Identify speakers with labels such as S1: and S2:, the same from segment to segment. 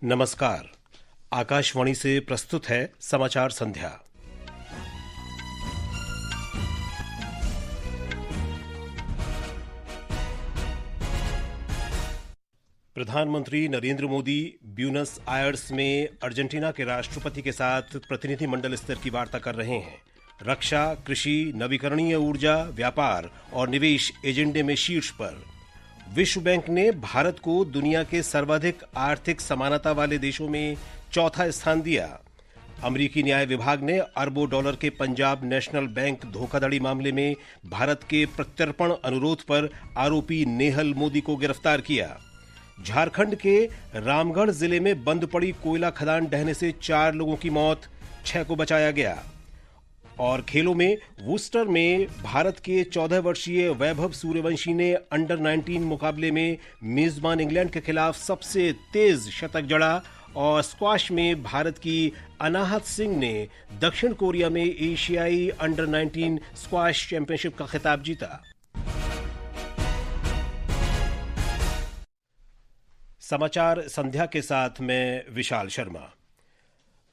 S1: नमस्कार। आकाशवाणी से प्रस्तुत है समाचार संध्या। प्रधानमंत्री नरेंद्र मोदी ब्यूनस आयर्स में अर्जेंटीना के राष्ट्रपति के साथ प्रतिनिधिमंडल स्तर की वार्ता कर रहे हैं। रक्षा, कृषि, नवीकरणीय ऊर्जा, व्यापार और निवेश एजेंडे में शीर्ष पर। विश्व बैंक ने भारत को दुनिया के सर्वाधिक आर्थिक समानता वाले देशों में चौथा स्थान दिया। अमेरिकी न्याय विभाग ने अरबों डॉलर के पंजाब नेशनल बैंक धोखाधड़ी मामले में भारत के प्रत्यर्पण अनुरोध पर आरोपी नेहल मोदी को गिरफ्तार किया। झारखंड के रामगढ़ जिले में बंद पड़ी कोयला खदान ढहने से 4 लोगों की मौत, 6 को बचाया गया। और खेलों में वुस्टर में भारत के 14 वर्षीय वैभव सूर्यवंशी ने अंडर 19 मुकाबले में मेजबान इंग्लैंड के खिलाफ सबसे तेज शतक जड़ा। और स्क्वाश में भारत की अनाहत सिंह ने दक्षिण कोरिया में एशियाई अंडर 19 स्क्वाश चैंपियनशिप का खिताब जीता। समाचार संध्या के साथ मैं विशाल शर्मा।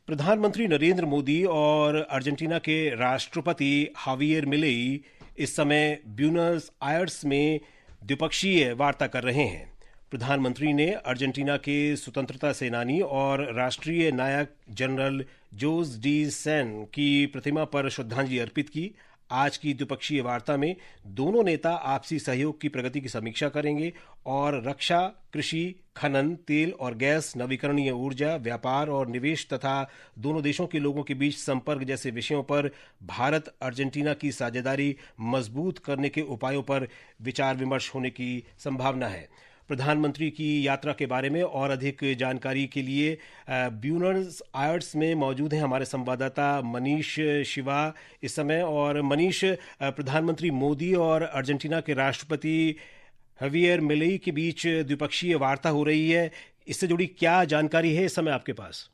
S1: प्रधानमंत्री नरेंद्र मोदी और अर्जेंटीना के राष्ट्रपति हावियर मिलेई इस समय ब्यूनस आयर्स में द्विपक्षीय वार्ता कर रहे हैं। प्रधानमंत्री ने अर्जेंटीना के स्वतंत्रता सेनानी और राष्ट्रीय नायक जनरल जोस डी सैन की प्रतिमा पर श्रद्धांजलि अर्पित की। आज की द्विपक्षीय वार्ता में दोनों नेता आपसी सहयोग की प्रगति की समीक्षा करेंगे और रक्षा, कृषि, खनन, तेल और गैस, नवीकरणीय ऊर्जा, व्यापार और निवेश तथा दोनों देशों के लोगों के बीच संपर्क जैसे विषयों पर भारत अर्जेंटीना की साझेदारी मजबूत करने के उपायों पर विचार विमर्श होने की संभावना है। प्रधानमंत्री की यात्रा के बारे में और अधिक जानकारी के लिए ब्यूनस आयर्स में मौजूद हैं हमारे संवाददाता मनीष शिवा इस समय। और मनीष, प्रधानमंत्री मोदी और अर्जेंटीना के राष्ट्रपति हावियर मिलेई के बीच द्विपक्षीय वार्ता हो रही है, इससे जुड़ी क्या जानकारी है इस समय आपके पास?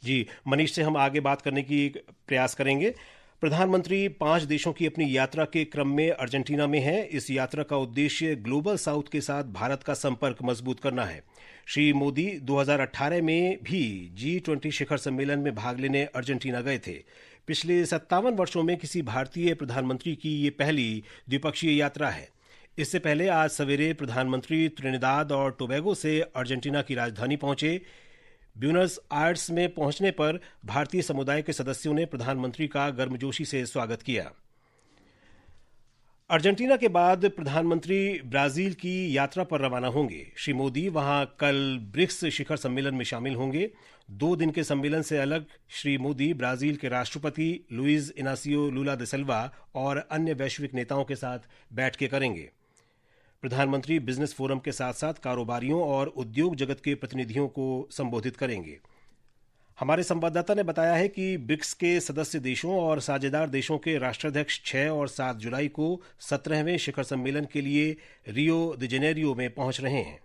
S1: जी, मनीष से हम आगे बात करने की प्रयास करेंगे। प्रधानमंत्री 5 देशों की अपनी यात्रा के क्रम में अर्जेंटीना में हैं। इस यात्रा का उद्देश्य ग्लोबल साउथ के साथ भारत का संपर्क मजबूत करना है। श्री मोदी 2018 में भी G20 शिखर सम्मेलन में भाग लेने अर्जेंटीना गए थे। पिछले 57 वर्षों में किसी भारतीय प्रधानमंत्री की ये पहली द्विपक्षीय यात्रा है। इससे पहले आज सवेरे प्रधानमंत्री त्रिनिदाद और टोबैगो से अर्जेंटीना की राजधानी पहुंचे। ब्यूनस आयर्स में पहुंचने पर भारतीय समुदाय के सदस्यों ने प्रधानमंत्री का गर्मजोशी से स्वागत किया। अर्जेंटीना के बाद प्रधानमंत्री ब्राजील की यात्रा पर रवाना होंगे। श्री मोदी वहां कल ब्रिक्स शिखर सम्मेलन में शामिल होंगे। 2 दिन के सम्मेलन से अलग श्री मोदी ब्राजील के राष्ट्रपति लुइज इनासियो लुला दा सिल्वा और अन्य वैश्विक नेताओं के साथ बैठकें करेंगे। प्रधानमंत्री बिजनेस फोरम के साथ साथ कारोबारियों और उद्योग जगत के प्रतिनिधियों को संबोधित करेंगे। हमारे संवाददाता ने बताया है कि ब्रिक्स के सदस्य देशों और साझेदार देशों के राष्ट्राध्यक्ष 6 और 7 जुलाई को 17वें शिखर सम्मेलन के लिए रियो द जेनेरियो में पहुंच रहे हैं।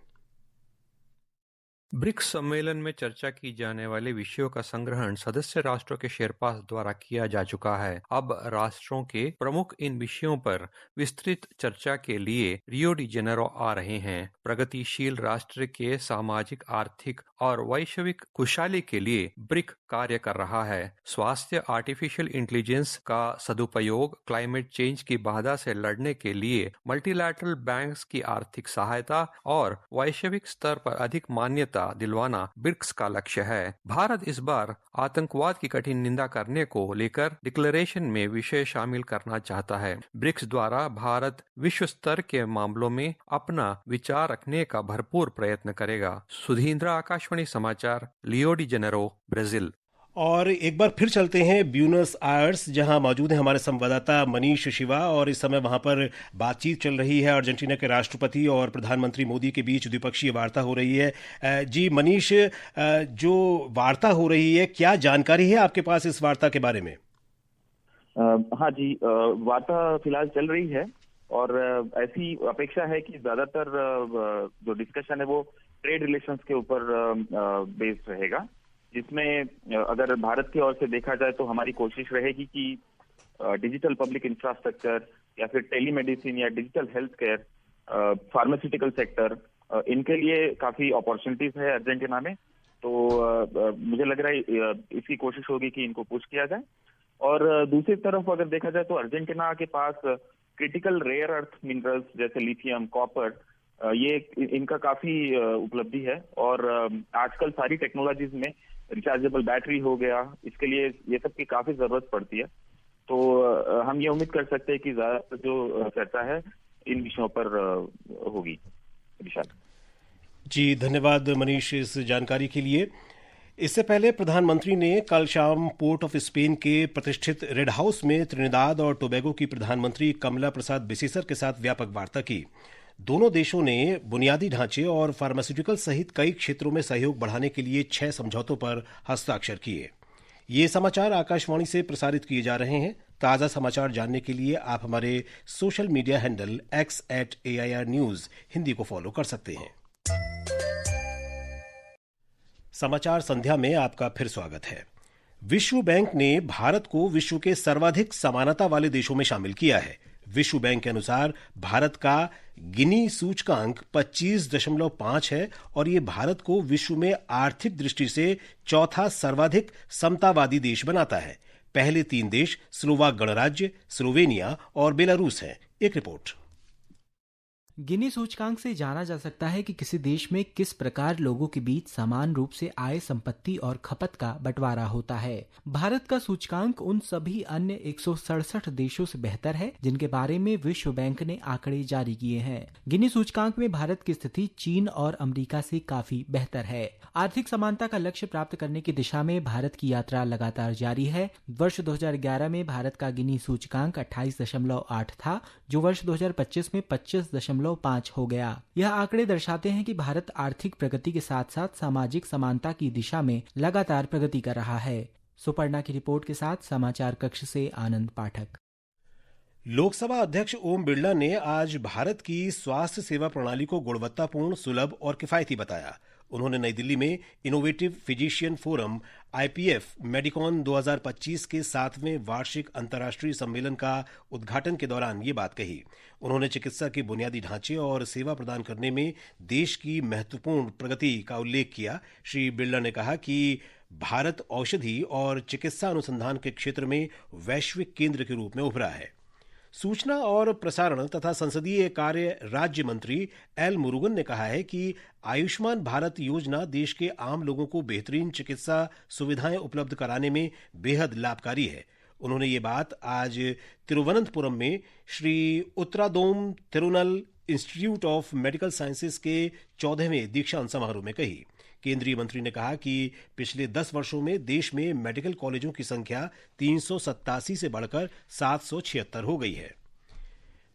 S2: ब्रिक्स सम्मेलन में चर्चा की जाने वाले विषयों का संग्रहण सदस्य राष्ट्रों के शेरपास द्वारा किया जा चुका है। अब राष्ट्रों के प्रमुख इन विषयों पर विस्तृत चर्चा के लिए रियो डी जेनेरो आ रहे हैं। प्रगतिशील राष्ट्र के सामाजिक, आर्थिक और वैश्विक खुशहाली के लिए ब्रिक कार्य कर रहा है। स्वास्थ्य, आर्टिफिशियल इंटेलिजेंस का सदुपयोग, क्लाइमेट चेंज की बाधा से लड़ने के लिए मल्टीलैटरल बैंक्स की आर्थिक सहायता और वैश्विक स्तर पर अधिक मान्यता दिलवाना ब्रिक्स का लक्ष्य है। भारत इस बार आतंकवाद की कठिन निंदा करने को लेकर डिक्लेरेशन में विषय शामिल करना चाहता है। ब्रिक्स द्वारा भारत विश्व स्तर के मामलों में अपना विचार रखने का भरपूर प्रयत्न करेगा। सुधींद्र, आकाशवाणी समाचार, लियो डी जेनेरो, ब्राजील।
S1: और एक बार फिर चलते हैं ब्यूनस आयर्स, जहां मौजूद है हमारे संवाददाता मनीष शिवा। और इस समय वहां पर बातचीत चल रही है। अर्जेंटीना के राष्ट्रपति और प्रधानमंत्री मोदी के बीच द्विपक्षीय वार्ता हो रही है। जी मनीष, जो वार्ता हो रही है, क्या जानकारी है आपके पास इस वार्ता के बारे में?
S3: हाँ जी, वार्ता फिलहाल चल रही है और ऐसी अपेक्षा है कि ज्यादातर जो डिस्कशन है वो ट्रेड रिलेशंस के ऊपर बेस्ड रहेगा, जिसमें अगर भारत की ओर से देखा जाए तो हमारी कोशिश रहेगी कि डिजिटल पब्लिक इंफ्रास्ट्रक्चर या फिर टेलीमेडिसिन या digital health care, pharmaceutical sector इनके लिए काफी अपॉर्चुनिटीज है अर्जेंटीना में। तो मुझे लग रहा है इसकी कोशिश होगी कि इनको पुश किया जाए। और दूसरी तरफ अगर देखा जाए तो अर्जेंटीना के पास क्रिटिकल रेयर अर्थ मिनरल्स जैसे लिथियम, कॉपर, ये इनका काफी उपलब्धि है। और आजकल सारी टेक्नोलॉजीज में रिचार्जेबल बैटरी हो गया, इसके लिए ये सब की काफी जरूरत पड़ती है। तो हम ये उम्मीद कर सकते हैं कि ज्यादातर जो चर्चा है इन विषयों पर होगी। विशाल
S1: जी, धन्यवाद मनीष इस जानकारी के लिए। इससे पहले प्रधानमंत्री ने कल शाम पोर्ट ऑफ स्पेन के प्रतिष्ठित रेड हाउस में त्रिनिदाद और टोबैगो की प्रधानमंत्री कमला प्रसाद बिसेसर के साथ व्यापक वार्ता की। दोनों देशों ने बुनियादी ढांचे और फार्मास्यूटिकल सहित कई क्षेत्रों में सहयोग बढ़ाने के लिए 6 समझौतों पर हस्ताक्षर किए। ये समाचार आकाशवाणी से प्रसारित किए जा रहे हैं। ताज़ा समाचार जानने के लिए आप हमारे social media handle x@AIR News Hindi को फॉलो कर सकते हैं। समाचार संध्या में आपका फिर स्वागत है। विश्व बैंक ने भारत को विश्व के सर्वाधिक समानता वाले देशों में शामिल किया है। विश्व बैंक के अनुसार भारत का गिनी सूचकांक 25.5 है और ये भारत को विश्व में आर्थिक दृष्टि से चौथा सर्वाधिक समतावादी देश बनाता है। पहले 3 देश स्लोवाक गणराज्य, स्लोवेनिया और बेलारूस हैं। एक रिपोर्ट।
S4: गिनी सूचकांक से जाना जा सकता है कि किसी देश में किस प्रकार लोगों के बीच समान रूप से आय, संपत्ति और खपत का बंटवारा होता है। भारत का सूचकांक उन सभी अन्य 167 देशों से बेहतर है जिनके बारे में विश्व बैंक ने आंकड़े जारी किए हैं। गिनी सूचकांक में भारत की स्थिति चीन और अमेरिका से काफी बेहतर है। आर्थिक समानता का लक्ष्य प्राप्त करने की दिशा में भारत की यात्रा लगातार जारी है। वर्ष 2011 में भारत का गिनी सूचकांक 28.8 था, जो वर्ष 2025 में 25.5 हो गया। यह आंकड़े दर्शाते हैं कि भारत आर्थिक प्रगति के साथ साथ सामाजिक समानता की दिशा में लगातार प्रगति कर रहा है। सुपर्णा की रिपोर्ट के साथ समाचार कक्ष से आनंद पाठक।
S1: लोकसभा अध्यक्ष ओम बिरला ने आज भारत की स्वास्थ्य सेवा प्रणाली को गुणवत्तापूर्ण, सुलभ और किफायती बताया। उन्होंने नई दिल्ली में इनोवेटिव फिजिशियन फोरम IPF मेडिकॉन 2025 के 7वें वार्षिक अंतर्राष्ट्रीय सम्मेलन का उद्घाटन के दौरान ये बात कही। उन्होंने चिकित्सा के बुनियादी ढांचे और सेवा प्रदान करने में देश की महत्वपूर्ण प्रगति का उल्लेख किया। श्री बिरला ने कहा कि भारत औषधि और चिकित्सा अनुसंधान के क्षेत्र में वैश्विक केंद्र के रूप में उभरा है। सूचना और प्रसारण तथा संसदीय कार्य राज्य मंत्री एल मुरुगन ने कहा है कि आयुष्मान भारत योजना देश के आम लोगों को बेहतरीन चिकित्सा सुविधाएं उपलब्ध कराने में बेहद लाभकारी है। उन्होंने ये बात आज तिरुवनंतपुरम में Shri Uthradom Tirunal institute of medical sciences के 14वें दीक्षांत समारोह में कही। केंद्रीय मंत्री ने कहा कि पिछले 10 वर्षों में देश में मेडिकल कॉलेजों की संख्या 387 से बढ़कर 776 हो गई है।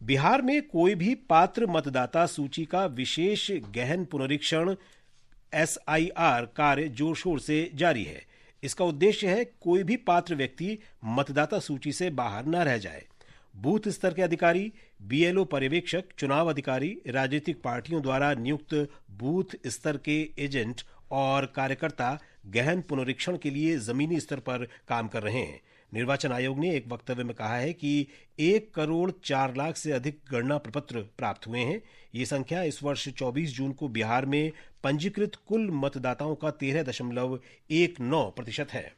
S1: बिहार में कोई भी पात्र मतदाता सूची का विशेष गहन पुनरीक्षण SIR कार्य जोर शोर से जारी है। इसका उद्देश्य है कोई भी पात्र व्यक्ति मतदाता सूची से बाहर न रह जाए। बूथ स्तर के अधिकारी, BLO पर्यवेक्षक, चुनाव अधिकारी, राजनीतिक पार्टियों द्वारा नियुक्त बूथ स्तर के एजेंट और कार्यकर्ता गहन पुनरीक्षण के लिए जमीनी स्तर पर काम कर रहे हैं। निर्वाचन आयोग ने एक वक्तव्य में कहा है कि 1 करोड़ 4 लाख से अधिक गणना प्रपत्र प्राप्त हुए हैं। ये संख्या इस वर्ष 24 जून को बिहार में पंजीकृत कुल मतदाताओं का 13.19% है।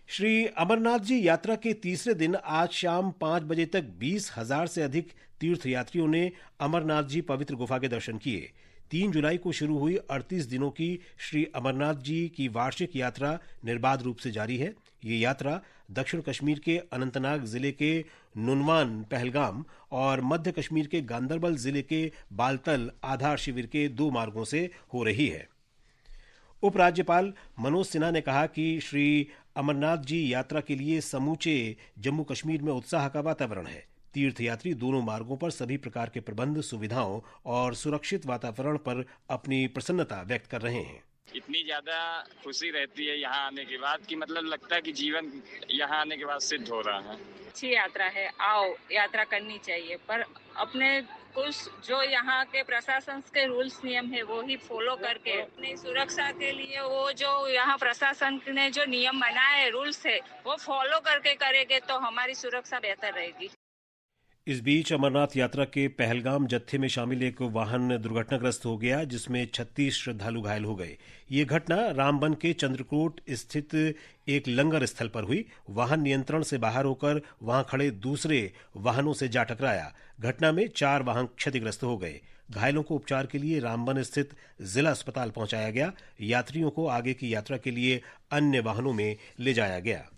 S1: श्री अमरनाथ जी यात्रा के तीसरे दिन आज शाम 5 बजे तक 20,000 से अधिक तीर्थयात्रियों ने अमरनाथ जी पवित्र गुफा के दर्शन किए। 3 जुलाई को शुरू हुई 38 दिनों की श्री अमरनाथ जी की वार्षिक यात्रा निर्बाध रूप से जारी है। ये यात्रा दक्षिण कश्मीर के अनंतनाग जिले के नुनवान पहलगाम और मध्य कश्मीर के गांदरबल जिले के बालतल आधार शिविर के 2 मार्गों से हो रही है। उपराज्यपाल मनोज सिन्हा ने कहा कि श्री अमरनाथ जी यात्रा के लिए समूचे जम्मू कश्मीर में उत्साह का वातावरण है। तीर्थयात्री दोनों मार्गों पर सभी प्रकार के प्रबंध, सुविधाओं और सुरक्षित वातावरण पर अपनी प्रसन्नता व्यक्त कर रहे हैं।
S5: इतनी ज्यादा खुशी रहती है यहाँ आने के बाद कि मतलब लगता है कि जीवन यहाँ आने के बाद सिद्ध हो रहा है।
S6: अच्छी यात्रा है, आओ यात्रा करनी चाहिए, पर अपने कुछ जो यहाँ के प्रशासन के रूल्स नियम है वो ही फॉलो करके अपनी सुरक्षा के लिए वो जो यहाँ प्रशासन ने जो नियम बनाए, रूल्स है, वो फॉलो करके करेंगे तो हमारी सुरक्षा बेहतर रहेगी।
S1: इस बीच अमरनाथ यात्रा के पहलगाम जत्थे में शामिल एक वाहन दुर्घटनाग्रस्त हो गया, जिसमें 36 श्रद्धालु घायल हो गए। ये घटना रामबन के चंद्रकोट स्थित एक लंगर स्थल पर हुई। वाहन नियंत्रण से बाहर होकर वहां खड़े दूसरे वाहनों से जा टकराया। घटना में 4 वाहन क्षतिग्रस्त हो गए। घायलों को उपचार के लिए रामबन स्थित जिला अस्पताल पहुंचाया गया। यात्रियों को आगे की यात्रा के लिए अन्य वाहनों में ले जाया गया।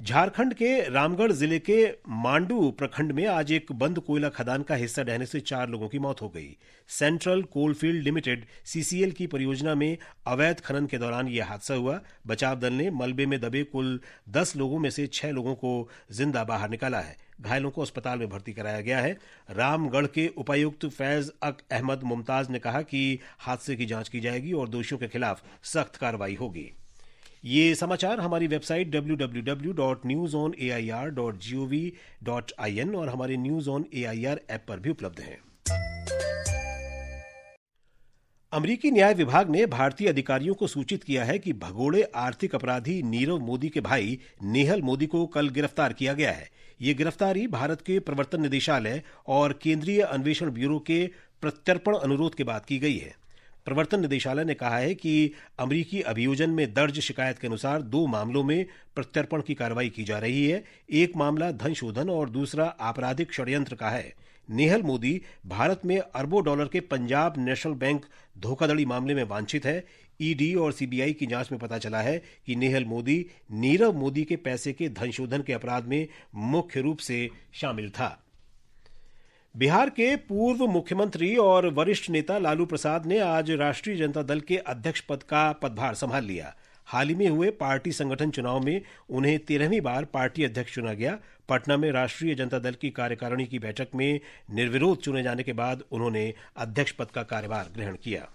S1: झारखंड के रामगढ़ जिले के मांडू प्रखंड में आज एक बंद कोयला खदान का हिस्सा ढहने से 4 लोगों की मौत हो गई। सेंट्रल कोलफील्ड लिमिटेड (सीसीएल) की परियोजना में अवैध खनन के दौरान यह हादसा हुआ। बचाव दल ने मलबे में दबे कुल 10 लोगों में से 6 लोगों को जिंदा बाहर निकाला है। घायलों को अस्पताल में भर्ती कराया गया है। रामगढ़ के उपायुक्त फैज अक अहमद मुमताज ने कहा कि हादसे की जांच की जाएगी और दोषियों के खिलाफ सख्त कार्रवाई होगी। ये समाचार हमारी वेबसाइट www.newsonair.gov.in और हमारे न्यूज ऑन एआईआर ऐप पर भी उपलब्ध हैं। अमेरिकी न्याय विभाग ने भारतीय अधिकारियों को सूचित किया है कि भगोड़े आर्थिक अपराधी नीरव मोदी के भाई नेहल मोदी को कल गिरफ्तार किया गया है। ये गिरफ्तारी भारत के प्रवर्तन निदेशालय और केंद्रीय अन्वेषण ब्यूरो के प्रत्यर्पण अनुरोध के बाद की गई है। प्रवर्तन निदेशालय ने कहा है कि अमेरिकी अभियोजन में दर्ज शिकायत के अनुसार 2 मामलों में प्रत्यर्पण की कार्रवाई की जा रही है। एक मामला धन शोधन और दूसरा आपराधिक षड्यंत्र का है। नेहल मोदी भारत में अरबों डॉलर के पंजाब नेशनल बैंक धोखाधड़ी मामले में वांछित है। ईडी और सीबीआई की जांच में पता चला है कि नेहल मोदी नीरव मोदी के पैसे के धन शोधन के अपराध में मुख्य रूप से शामिल था। बिहार के पूर्व मुख्यमंत्री और वरिष्ठ नेता लालू प्रसाद ने आज राष्ट्रीय जनता दल के अध्यक्ष पद का पदभार संभाल लिया। हाल ही में हुए पार्टी संगठन चुनाव में उन्हें 13वीं बार पार्टी अध्यक्ष चुना गया। पटना में राष्ट्रीय जनता दल की कार्यकारिणी की बैठक में निर्विरोध चुने जाने के बाद उन्होंने अध्यक्ष पद का कार्यभार ग्रहण किया।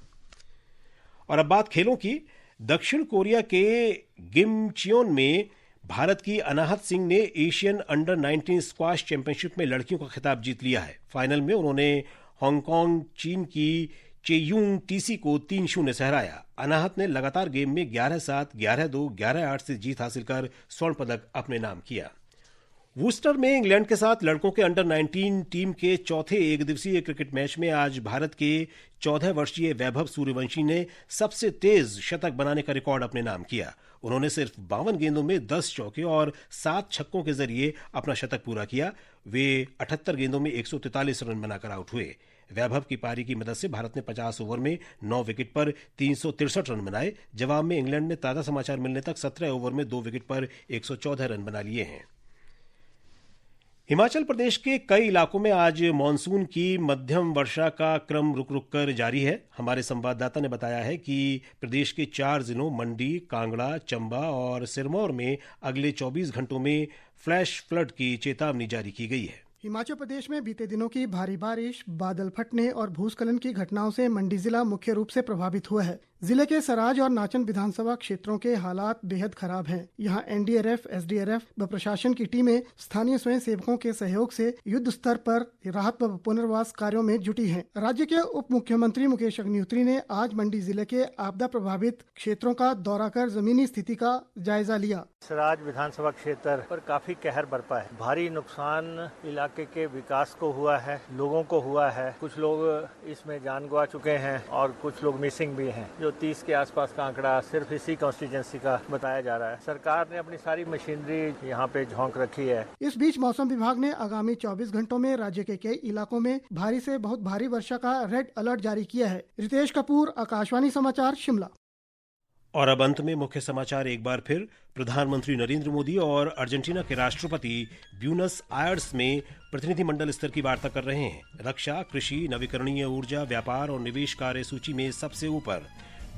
S1: और अब बात खेलों की। दक्षिण कोरिया के गिमचियोन में भारत की अनाहत सिंह ने एशियन अंडर 19 स्क्वाश चैंपियनशिप में लड़कियों का खिताब जीत लिया है। फाइनल में उन्होंने हांगकांग चीन की चेयूंग टीसी को 3-0 से हराया। अनाहत ने लगातार गेम में 11-7, 11-2, 11-8 से जीत हासिल कर स्वर्ण पदक अपने नाम किया। वूस्टर में इंग्लैंड के साथ लड़कों के अंडर 19 टीम के चौथे एकदिवसीय क्रिकेट मैच में आज भारत के 14 वर्षीय वैभव सूर्यवंशी ने सबसे तेज शतक बनाने का रिकॉर्ड अपने नाम किया। उन्होंने सिर्फ 52 गेंदों में 10 चौके और 7 छक्कों के जरिए अपना शतक पूरा किया। वे 78 गेंदों में 143 रन बनाकर आउट हुए। वैभव की पारी की मदद से भारत ने 50 ओवर में 9 विकेट पर 363 रन बनाए। जवाब में इंग्लैंड ने ताज़ा समाचार मिलने तक 17 ओवर में 2 विकेट पर 114 रन बना लिए हैं। हिमाचल प्रदेश के कई इलाकों में आज मानसून की मध्यम वर्षा का क्रम रुक रुक कर जारी है। हमारे संवाददाता ने बताया है कि प्रदेश के 4 जिलों मंडी, कांगड़ा, चंबा और सिरमौर में अगले 24 घंटों में फ्लैश फ्लड की चेतावनी जारी की गई है।
S7: हिमाचल प्रदेश में बीते दिनों की भारी बारिश, बादल फटने और भूस्खलन की घटनाओं से मंडी जिला मुख्य रूप से प्रभावित हुआ है। जिले के सराज और नाचन विधानसभा क्षेत्रों के हालात बेहद खराब हैं। यहाँ एनडीआरएफ, एसडीआरएफ व प्रशासन की टीमें स्थानीय स्वयं सेवकों के सहयोग से युद्ध स्तर पर राहत व पुनर्वास कार्यों में जुटी हैं। राज्य के उप मुख्यमंत्री मुकेश अग्निहोत्री ने आज मंडी जिले के आपदा प्रभावित क्षेत्रों का दौरा कर जमीनी स्थिति का जायजा लिया।
S8: सराज विधानसभा क्षेत्र पर काफी कहर बरपा है। भारी नुकसान इलाके के विकास को हुआ है, लोगों को हुआ है। कुछ लोग इसमें जान गंवा चुके हैं और कुछ लोग मिसिंग भी हैं। जो 30 के आसपास का आंकड़ा सिर्फ इसी कॉन्स्टिट्यूंसी का बताया जा रहा है। सरकार ने अपनी सारी मशीनरी यहाँ पे झोंक रखी है।
S7: इस बीच मौसम विभाग ने आगामी 24 घंटों में राज्य के कई इलाकों में भारी से बहुत भारी वर्षा का रेड अलर्ट जारी किया है। रितेश कपूर, आकाशवाणी समाचार, शिमला।
S1: और अब अंत में मुख्य समाचार एक बार फिर। प्रधानमंत्री नरेंद्र मोदी और अर्जेंटीना के राष्ट्रपति ब्यूनस आयर्स में प्रतिनिधिमंडल स्तर की वार्ता कर रहे हैं। रक्षा, कृषि, नवीकरणीय ऊर्जा, व्यापार और निवेश कार्य सूची में सबसे ऊपर।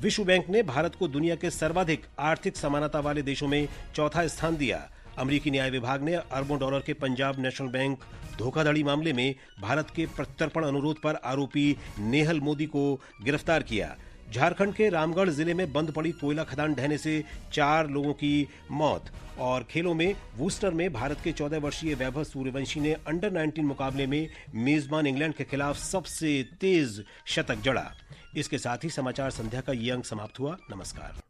S1: विश्व बैंक ने भारत को दुनिया के सर्वाधिक आर्थिक समानता वाले देशों में चौथा स्थान दिया। अमेरिकी न्याय विभाग ने अरबों डॉलर के पंजाब नेशनल बैंक धोखाधड़ी मामले में भारत के प्रत्यर्पण अनुरोध पर आरोपी नेहल मोदी को गिरफ्तार किया। झारखंड के रामगढ़ जिले में बंद पड़ी कोयला खदान ढहने से 4 लोगों की मौत। और खेलों में वूस्टर में भारत के 14 वर्षीय वैभव सूर्यवंशी ने अंडर 19 मुकाबले में मेजबान इंग्लैंड के खिलाफ सबसे तेज शतक जड़ा। इसके साथ ही समाचार संध्या का ये अंक समाप्त हुआ। नमस्कार।